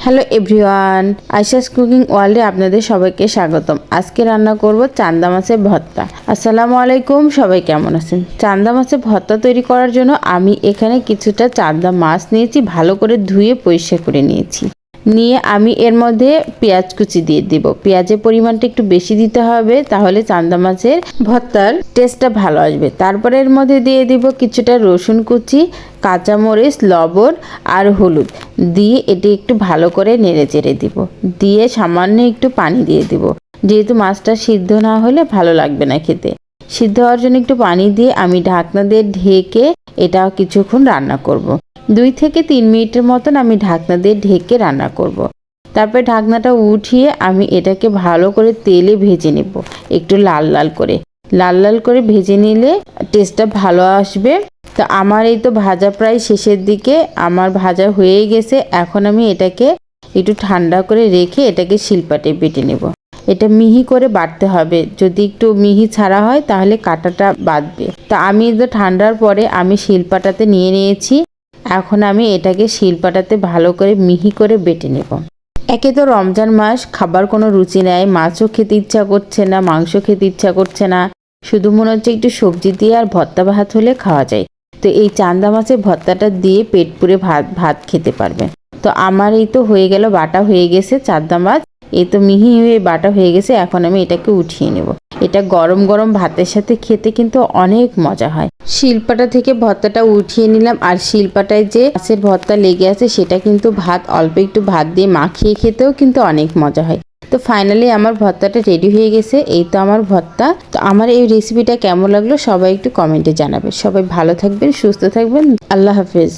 Hello everyone, Ayesha's cooking ওয়ার্ল্ডে আপনাদের সবাইকে স্বাগতম। আজকে রান্না করব চান্দা মাছের ভর্তা। আসসালামু আলাইকুম, সবাই কেমন আছেন? চান্দা মাছের ভর্তা তৈরি করার জন্য আমি এখানে কিছুটা চান্দা মাছ নিয়েছি, ভালো করে ধুয়ে পরিষ্কার করে নিয়েছি। নিয়ে আমি এর মধ্যে পেঁয়াজ কুচি দিয়ে দিব। পেঁয়াজের পরিমাণটা একটু বেশি দিতে হবে, তাহলে চান্দা মাছের ভর্তার টেস্টটা ভালো আসবে। তারপরে এর মধ্যে দিয়ে দিব কিছুটা রসুন কুচি, কাঁচামরিচ, লবণ আর হলুদ দিয়ে এটি একটু ভালো করে নেড়ে চেড়ে দিব। দিয়ে সামান্য একটু পানি দিয়ে দিব, যেহেতু মাছটা সিদ্ধ না হলে ভালো লাগবে না খেতে। সিদ্ধ হওয়ার জন্য একটু পানি দিয়ে আমি ঢাকনা দিয়ে ঢেকে এটা কিছুক্ষণ রান্না করব। 2 থেকে 3 মিনিটের মতন আমি ঢাকনা দিয়ে ঢেকে রান্না করব। তারপরে ঢাকনাটা উঠিয়ে আমি এটাকে ভালো করে তেলে ভেজে নেব, একটু লাল লাল করে। লাল লাল করে ভেজে নিলে টেস্টটা ভালো আসবে। তো আমার এই তো ভাজা প্রায় শেষের দিকে, আমার ভাজা হয়ে গেছে। এখন আমি এটাকে একটু ঠান্ডা করে রেখে এটাকে শিলপাটে বেটে নেব। এটা মিহি করে বাটতে হবে, যদি একটু মিহি ছাড়া হয় তাহলে কাঁটাটা বাঁধবে। তা আমি তো ঠান্ডার পরে আমি শিলপাটাতে নিয়ে নিয়েছি। এখন আমি এটাকে শিলপাটাতে ভালো করে মিহি করে বেটে নেব। একে তো রমজান মাস, খাবার কোনো রুচি নেই, মাছও খেতে ইচ্ছা করছে না, মাংস খেতে ইচ্ছা করছে না, শুধু মনে হচ্ছে একটু সবজি দিয়ে আর ভর্তা ভাত হলে খাওয়া যায়। তো এই চান্দা মাছের ভর্তাটা দিয়ে পেট পুরে ভাত খেতে পারবেন। তো আমার এই তো হয়ে গেল, বাটা হয়ে গেছে চান্দা মাছ, এই তো মিহি হয়ে বাটা হয়ে গেছে। এখন আমি এটাকে উঠিয়ে নেব। এটা গরম গরম ভাতের সাথে খেতে কিন্তু অনেক মজা হয়। শিলপাটা থেকে ভর্তাটা উঠিয়ে নিলাম, আর শিলপাটায় যে মাছের ভর্তা লেগে আছে সেটা কিন্তু অল্প একটু ভাত দিয়ে মাখিয়ে খেতেও কিন্তু অনেক মজা হয়। তো ফাইনালি আমার ভর্তাটা রেডি হয়ে গেছে। এই তো আমার ভর্তা। তো আমার এই রেসিপিটা কেমন লাগলো সবাই একটু কমেন্টে জানাবে। সবাই ভালো থাকবেন, সুস্থ থাকবেন। আল্লাহ হাফেজ।